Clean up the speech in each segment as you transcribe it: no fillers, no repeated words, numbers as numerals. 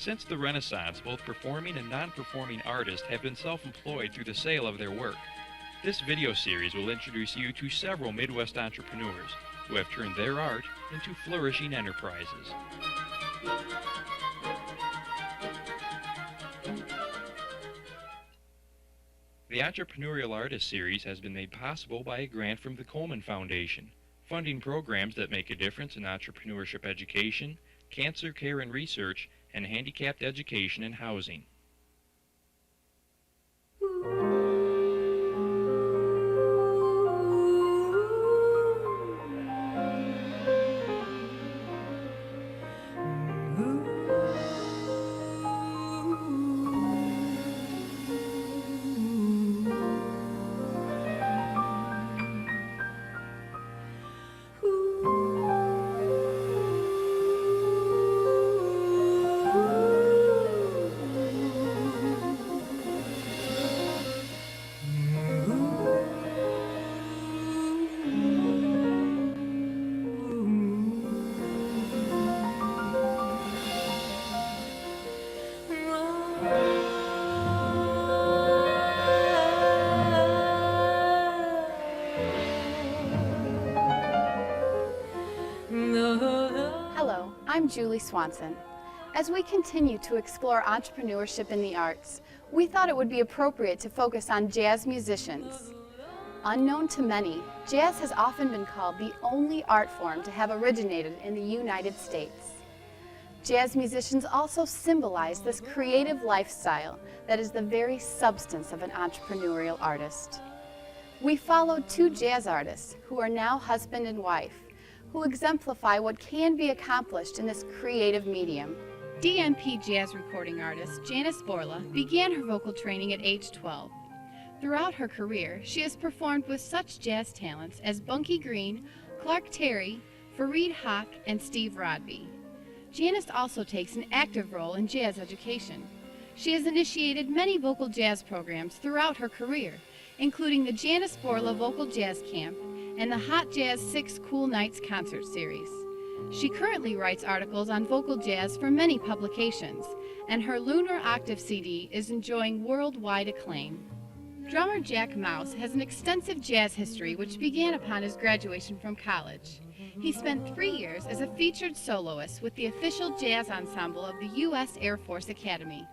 Since the Renaissance, both performing and non-performing artists have been self-employed through the sale of their work. This video series will introduce you to several Midwest entrepreneurs who have turned their art into flourishing enterprises. The Entrepreneurial Artist series has been made possible by a grant from the Coleman Foundation, funding programs that make a difference in entrepreneurship education, cancer care and research, and handicapped education and housing. I'm Julie Swanson. As we continue to explore entrepreneurship in the arts, we thought it would be appropriate to focus on jazz musicians. Unknown to many, jazz has often been called the only art form to have originated in the United States. Jazz musicians also symbolize this creative lifestyle that is the very substance of an entrepreneurial artist. We followed two jazz artists who are now husband and wife, who exemplify what can be accomplished in this creative medium. DNP jazz recording artist Janice Borla began her vocal training at age 12. Throughout her career, she has performed with such jazz talents as Bunky Green, Clark Terry, Fareed Haq, and Steve Rodby. Janice also takes an active role in jazz education. She has initiated many vocal jazz programs throughout her career, including the Janice Borla Vocal Jazz Camp and the Hot Jazz 6 Cool Nights concert series. She currently writes articles on vocal jazz for many publications, and her Lunar Octave CD is enjoying worldwide acclaim. Drummer Jack Mouse has an extensive jazz history which began upon his graduation from college. He spent 3 years as a featured soloist with the official jazz ensemble of the U.S. Air Force Academy.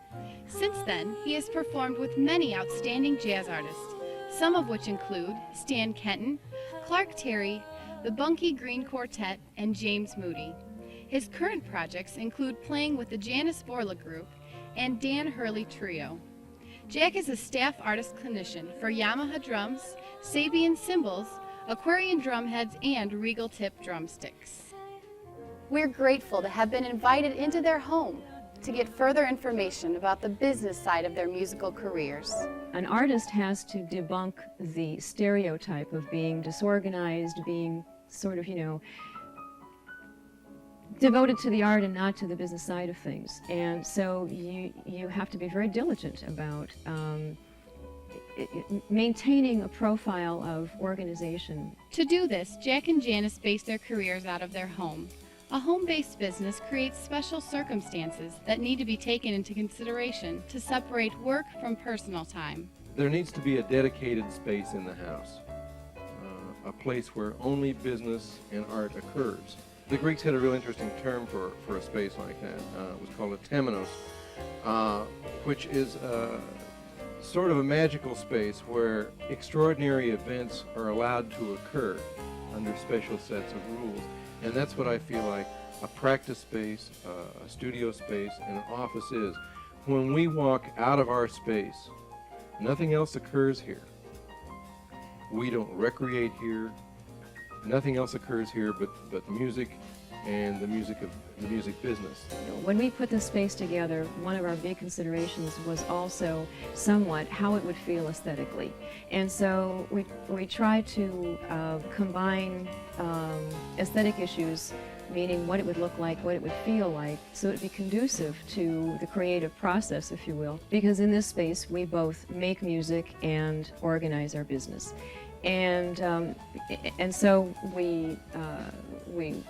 Since then, he has performed with many outstanding jazz artists, some of which include Stan Kenton, Clark Terry, the Bunky Green Quartet, and James Moody. His current projects include playing with the Janice Borla Group and Dan Hurley Trio. Jack is a staff artist clinician for Yamaha drums, Sabian cymbals, Aquarian drumheads, and Regal tip drumsticks. We're grateful to have been invited into their home to get further information about the business side of their musical careers. An artist has to debunk the stereotype of being disorganized, being sort of, devoted to the art and not to the business side of things. And so you have to be very diligent about maintaining a profile of organization. To do this, Jack and Janice base their careers out of their home. A home-based business creates special circumstances that need to be taken into consideration to separate work from personal time. There needs to be a dedicated space in the house, a place where only business and art occurs. The Greeks had a real interesting term for a space like that. It was called a temenos, which is sort of a magical space where extraordinary events are allowed to occur under special sets of rules. And that's what I feel like a practice space, a studio space, and an office is. When we walk out of our space, nothing else occurs here. We don't recreate here. Nothing else occurs here but music and the music business. When we put this space together, one of our big considerations was also somewhat how it would feel aesthetically. And so we try to combine aesthetic issues, meaning what it would look like, what it would feel like, so it would be conducive to the creative process, if you will. Because in this space, we both make music and organize our business. And so we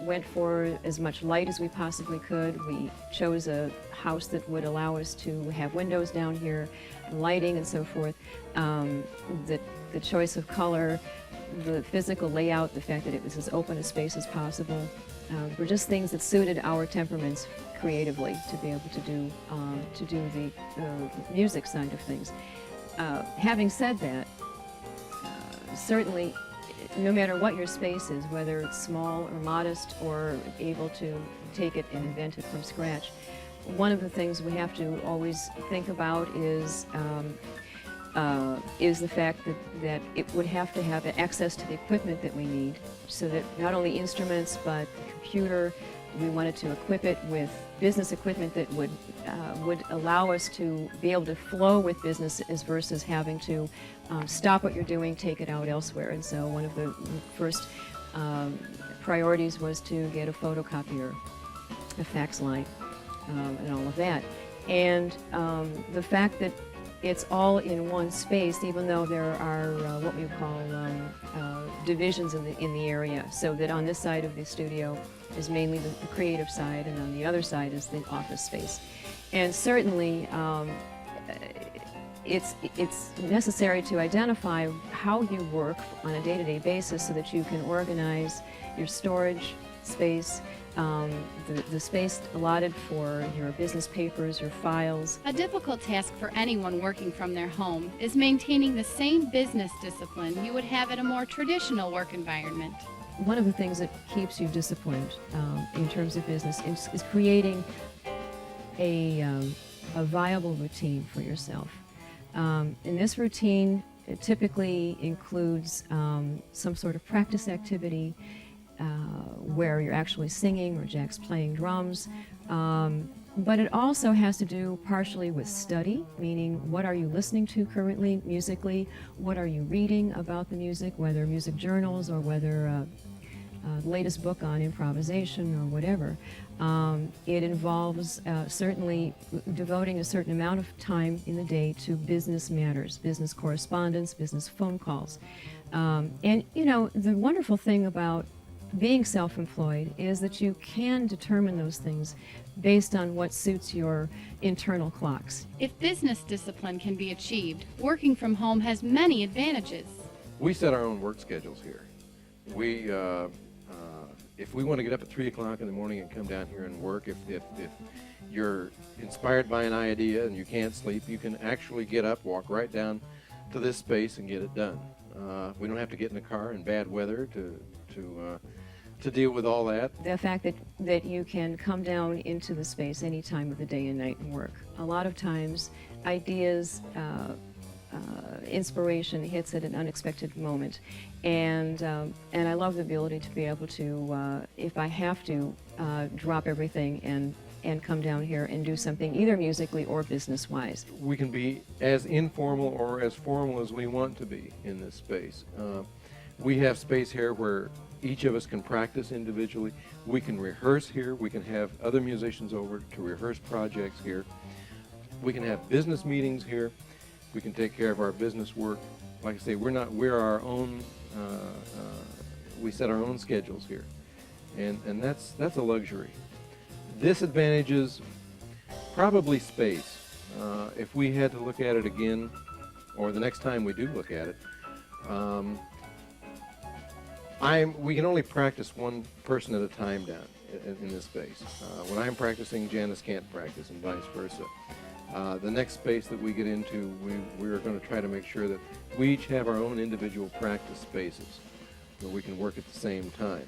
went for as much light as we possibly could. We chose a house that would allow us to have windows down here, lighting and so forth. The choice of color, the physical layout, the fact that it was as open a space as possible, were just things that suited our temperaments creatively to be able to do the music side of things. Having said that, certainly, no matter what your space is, whether it's small or modest or able to take it and invent it from scratch, one of the things we have to always think about is the fact that it would have to have access to the equipment that we need, so that not only instruments but the computer, we wanted to equip it with business equipment that would allow us to be able to flow with business as versus having to stop what you're doing, take it out elsewhere. And so one of the first priorities was to get a photocopier, a fax line, and all of that. And the fact that it's all in one space, even though there are what we call divisions in the area, so that on this side of the studio is mainly the creative side, and on the other side is the office space. And certainly, it's necessary to identify how you work on a day-to-day basis so that you can organize your storage space, the space allotted for your business papers, your files. A difficult task for anyone working from their home is maintaining the same business discipline you would have at a more traditional work environment. One of the things that keeps you disciplined in terms of business is creating a viable routine for yourself. And this routine, it typically includes some sort of practice activity where you're actually singing or Jack's playing drums. But it also has to do partially with study, meaning what are you listening to currently musically, what are you reading about the music, whether music journals or whether the latest book on improvisation or whatever. It involves certainly devoting a certain amount of time in the day to business matters, business correspondence, business phone calls. And you know, the wonderful thing about being self-employed is that you can determine those things based on what suits your internal clocks. If business discipline can be achieved, working from home has many advantages. We set our own work schedules here. We, if we want to get up at 3 o'clock in the morning and come down here and work, if you're inspired by an idea and you can't sleep, you can actually get up, walk right down to this space and get it done. We don't have to get in the car in bad weather to deal with all that. The fact that you can come down into the space any time of the day and night and work. A lot of times, ideas, inspiration hits at an unexpected moment, and I love the ability to be able to, if I have to, drop everything and come down here and do something either musically or business-wise. We can be as informal or as formal as we want to be in this space. We have space here where each of us can practice individually. We can rehearse here. We can have other musicians over to rehearse projects here. We can have business meetings here. We can take care of our business work. Like I say, we're our own, we set our own schedules here. And that's a luxury. Disadvantages, probably space. If we had to look at it again, or the next time we do look at it, we can only practice one person at a time down in this space. When I'm practicing, Janice can't practice, and vice versa. The next space that we get into, we're going to try to make sure that we each have our own individual practice spaces where we can work at the same time.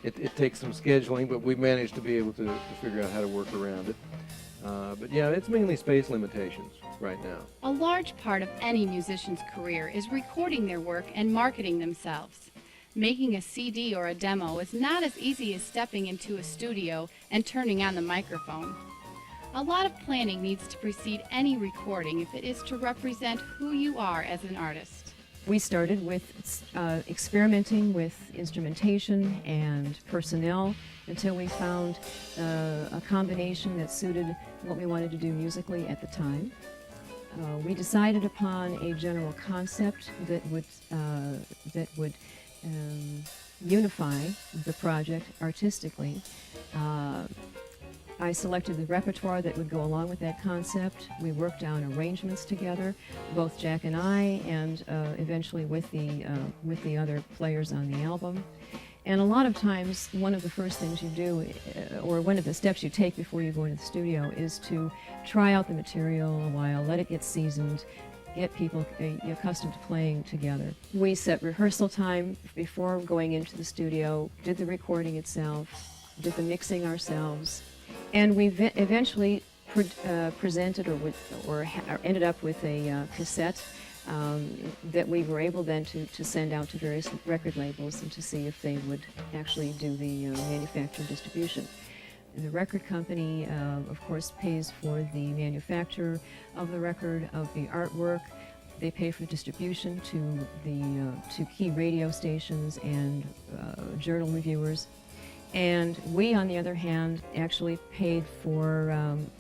It takes some scheduling, but we've managed to be able to figure out how to work around it. But yeah, it's mainly space limitations right now. A large part of any musician's career is recording their work and marketing themselves. Making a CD or a demo is not as easy as stepping into a studio and turning on the microphone. A lot of planning needs to precede any recording if it is to represent who you are as an artist. We started with experimenting with instrumentation and personnel until we found a combination that suited what we wanted to do musically at the time. we decided upon a general concept that would unify the project artistically. I selected the repertoire that would go along with that concept. We worked down arrangements together, both Jack and I, and eventually with the other players on the album. And a lot of times, one of the first things you do, or one of the steps you take before you go into the studio, is to try out the material a while, let it get seasoned, get people accustomed to playing together. We set rehearsal time before going into the studio, did the recording itself, did the mixing ourselves, and we eventually presented or ended up with a cassette that we were able then to send out to various record labels and to see if they would actually do the manufacturing distribution. The record company, of course, pays for the manufacture of the record, of the artwork. They pay for distribution to key radio stations and journal reviewers. And we, on the other hand, actually paid for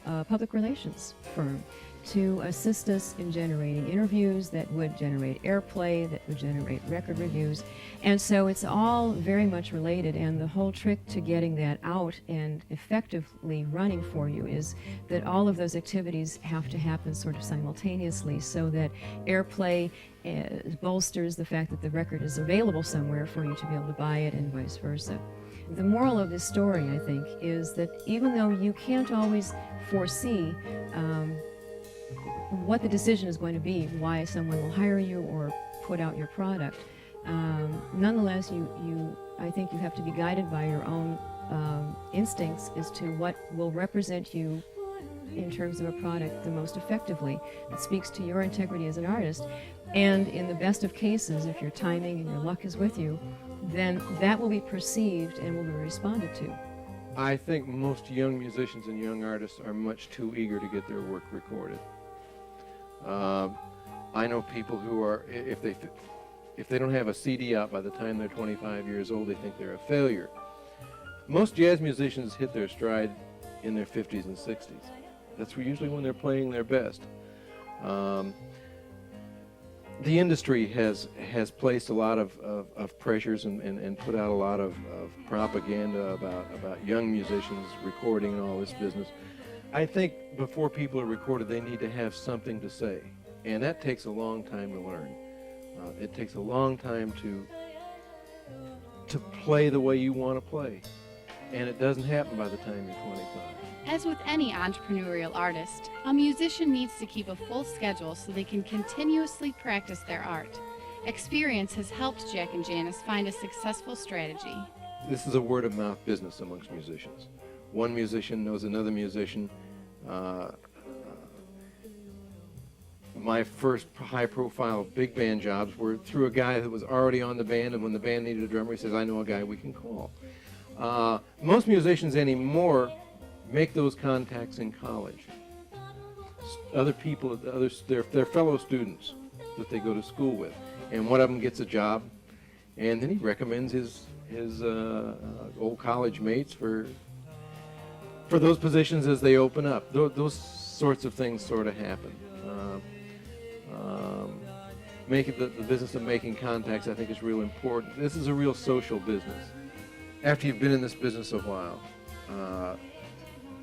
a public relations firm to assist us in generating interviews that would generate airplay, that would generate record reviews. And so it's all very much related, and the whole trick to getting that out and effectively running for you is that all of those activities have to happen sort of simultaneously, so that airplay bolsters the fact that the record is available somewhere for you to be able to buy it, and vice versa. The moral of this story, I think, is that even though you can't always foresee what the decision is going to be, why someone will hire you or put out your product, nonetheless, I think you have to be guided by your own instincts as to what will represent you in terms of a product the most effectively. It speaks to your integrity as an artist, and in the best of cases, if your timing and your luck is with you, then that will be perceived and will be responded to. I think most young musicians and young artists are much too eager to get their work recorded. I know people who are, if they don't have a CD out by the time they're 25 years old, they think they're a failure. Most jazz musicians hit their stride in their 50s and 60s. That's usually when they're playing their best. The industry has placed a lot of pressures and put out a lot of propaganda about young musicians recording and all this business. I think before people are recorded, they need to have something to say, and that takes a long time to learn. It takes a long time to play the way you want to play, and it doesn't happen by the time you're 25. As with any entrepreneurial artist, a musician needs to keep a full schedule so they can continuously practice their art. Experience has helped Jack and Janice find a successful strategy. This is a word-of-mouth business amongst musicians. One musician knows another musician. My first high-profile big band jobs were through a guy that was already on the band, and when the band needed a drummer, he says, "I know a guy we can call." Most musicians anymore make those contacts in college. Other people, their fellow students that they go to school with, and one of them gets a job, and then he recommends his old college mates for those positions as they open up. Those sorts of things sort of happen. The business of making contacts, I think, is real important. This is a real social business. After you've been in this business a while,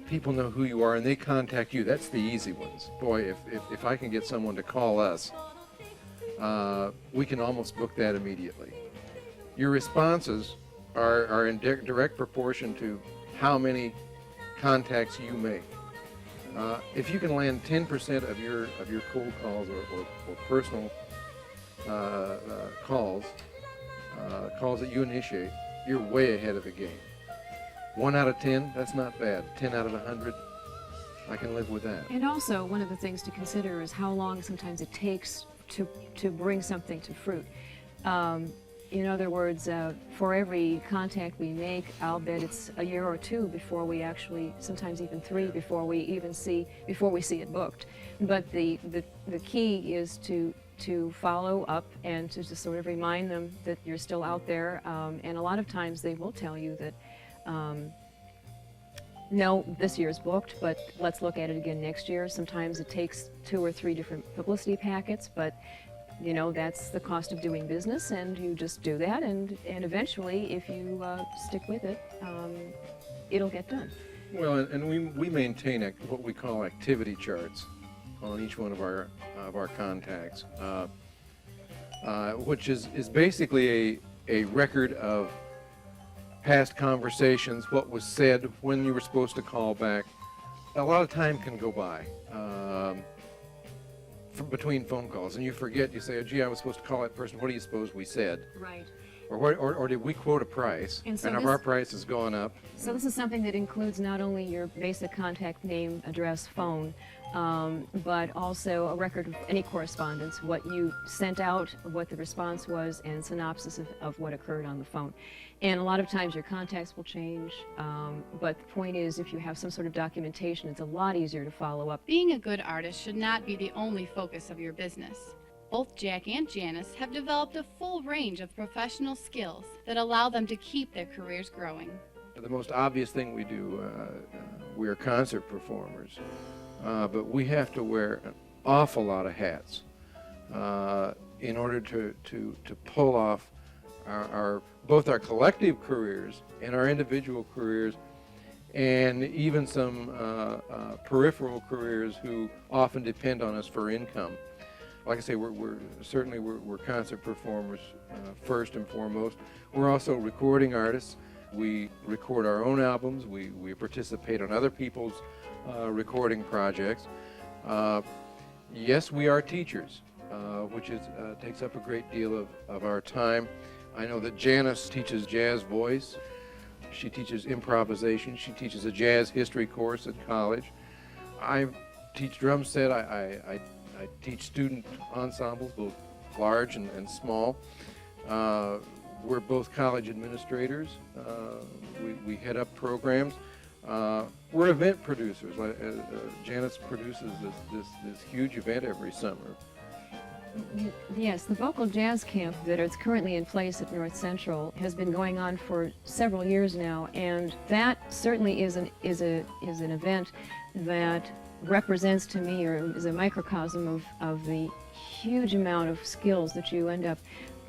people know who you are and they contact you. That's the easy ones. Boy, if I can get someone to call us, we can almost book that immediately. Your responses are in direct proportion to how many contacts you make. If you can land 10% of your cold calls or personal calls that you initiate, you're way ahead of the game. 1 out of 10, that's not bad. 10 out of 100, I can live with that. And also, one of the things to consider is how long sometimes it takes to bring something to fruit. In other words, for every contact we make, I'll bet it's a year or two before we actually, sometimes even 3, before we see it booked. But the key is to follow up and to just sort of remind them that you're still out there. And a lot of times they will tell you that no, this year's booked, but let's look at it again next year. Sometimes it takes 2 or 3 different publicity packets, but you know, that's the cost of doing business, and you just do that, and eventually, if you stick with it, it'll get done. Well, and we maintain what we call activity charts on each one of our contacts, which is basically a record of past conversations, what was said, when you were supposed to call back. A lot of time can go by between phone calls, and you forget. You say, oh, gee, I was supposed to call that person. What do you suppose we said? Right. Or did we quote a price, and if our price has gone up? So this is something that includes not only your basic contact name, address, phone, but also a record of any correspondence, what you sent out, what the response was, and synopsis of what occurred on the phone. And a lot of times your contacts will change, but the point is, if you have some sort of documentation, it's a lot easier to follow up. Being a good artist should not be the only focus of your business. Both Jack and Janice have developed a full range of professional skills that allow them to keep their careers growing. The most obvious thing we do, we are concert performers, but we have to wear an awful lot of hats in order to pull off both our collective careers and our individual careers, and even some peripheral careers who often depend on us for income. Like I say, we're certainly concert performers first and foremost. We're also recording artists. We record our own albums. We participate on other people's recording projects. Yes, we are teachers, which takes up a great deal of our time. I know that Janice teaches jazz voice. She teaches improvisation. She teaches a jazz history course at college. I teach drum set. I teach student ensembles, both large and small. We're both college administrators. We head up programs. We're event producers. Janice produces this huge event every summer. Yes, the vocal jazz camp that is currently in place at North Central has been going on for several years now, and that certainly is an event that represents to me, or is a microcosm of the huge amount of skills that you end up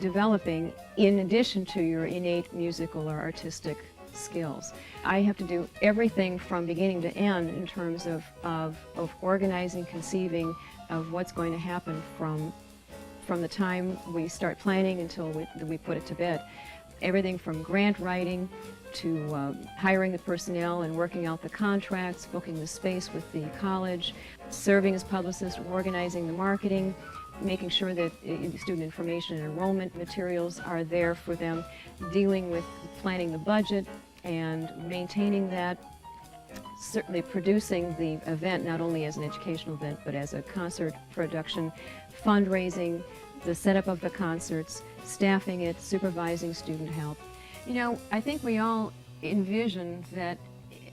developing in addition to your innate musical or artistic skills. I have to do everything from beginning to end in terms of organizing, conceiving of what's going to happen from the time we start planning until we put it to bed. Everything from grant writing to hiring the personnel and working out the contracts, booking the space with the college, serving as publicist, organizing the marketing, making sure that student information and enrollment materials are there for them, dealing with planning the budget and maintaining that, certainly producing the event not only as an educational event but as a concert production, fundraising, the setup of the concerts, staffing it, supervising student help. You know, I think we all envision that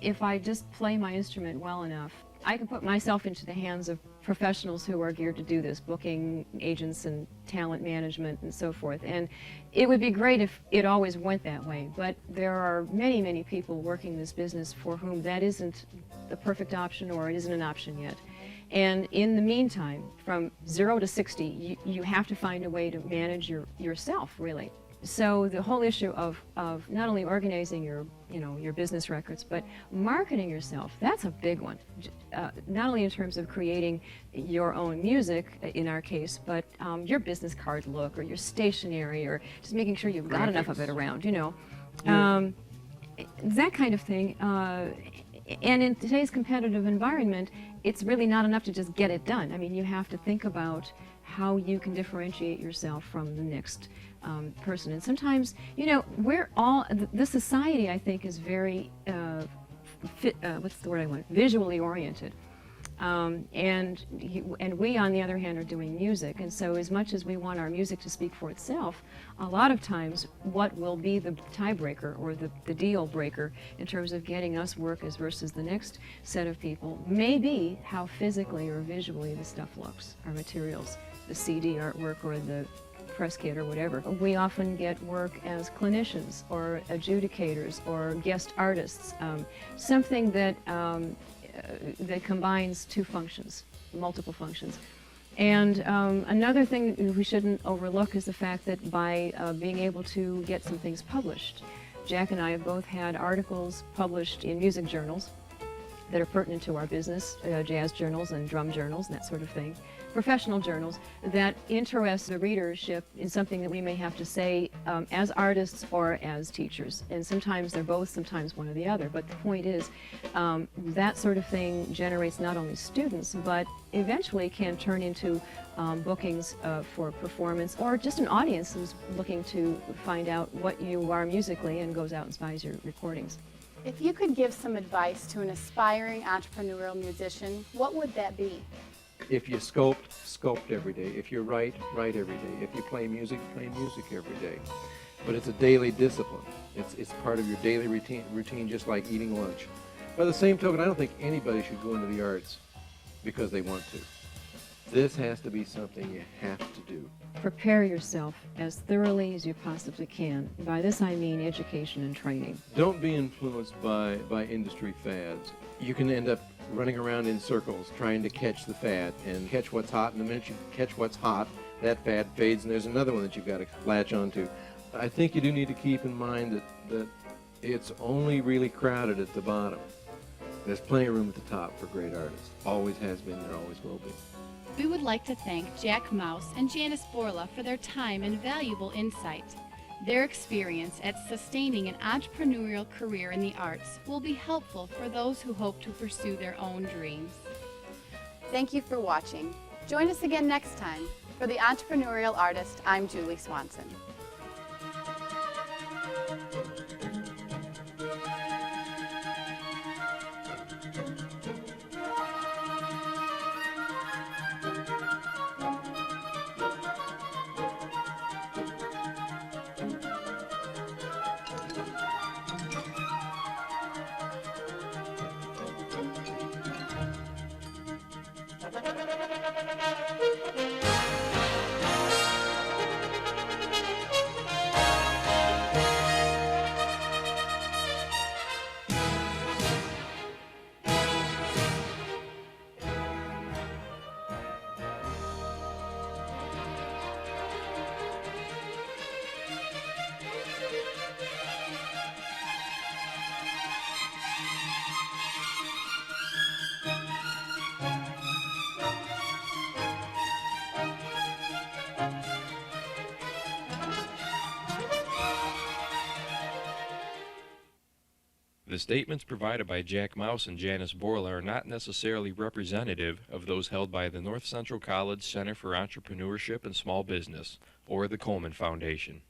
if I just play my instrument well enough, I can put myself into the hands of professionals who are geared to do this, booking agents and talent management and so forth. And it would be great if it always went that way, but there are many, many people working this business for whom that isn't the perfect option, or it isn't an option yet. And in the meantime, from 0 to 60, you have to find a way to manage yourself, really. So the whole issue of not only organizing your business records, but marketing yourself, that's a big one. Not only in terms of creating your own music, in our case, but your business card look, or your stationery, or just making sure you've got enough of it around, that kind of thing. And in today's competitive environment, it's really not enough to just get it done. I mean, you have to think about how you can differentiate yourself from the next person. And sometimes, we're all, the society, I think, is very, what's the word I want? Visually oriented. And we, on the other hand, are doing music. And so as much as we want our music to speak for itself, a lot of times what will be the tiebreaker or the deal breaker in terms of getting us work as versus the next set of people may be how physically or visually the stuff looks, our materials, the CD artwork or the press kit or whatever. We often get work as clinicians or adjudicators or guest artists, something that, that combines two functions, multiple functions. And another thing we shouldn't overlook is the fact that by being able to get some things published, Jack and I have both had articles published in music journals that are pertinent to our business, jazz journals and drum journals and that sort of thing, professional journals that interest the readership in something that we may have to say as artists or as teachers. And sometimes they're both, sometimes one or the other. But the point is that sort of thing generates not only students, but eventually can turn into bookings for performance, or just an audience who's looking to find out what you are musically and goes out and buys your recordings. If you could give some advice to an aspiring entrepreneurial musician, what would that be? If you sculpt, sculpt every day. If you write, write every day. If you play music every day. But it's a daily discipline. It's part of your daily routine, just like eating lunch. By the same token, I don't think anybody should go into the arts because they want to. This has to be something you have to do. Prepare yourself as thoroughly as you possibly can. By this I mean education and training. Don't be influenced by industry fads. You can end up running around in circles trying to catch the fad and catch what's hot, and the minute you catch what's hot, that fad fades and there's another one that you've got to latch onto. I think you do need to keep in mind that it's only really crowded at the bottom. There's plenty of room at the top for great artists. Always has been, there always will be. We would like to thank Jack Mouse and Janice Borla for their time and valuable insight. Their experience at sustaining an entrepreneurial career in the arts will be helpful for those who hope to pursue their own dreams. Thank you for watching. Join us again next time. For the Entrepreneurial Artist, I'm Julie Swanson. The statements provided by Jack Mouse and Janice Borla are not necessarily representative of those held by the North Central College Center for Entrepreneurship and Small Business or the Coleman Foundation.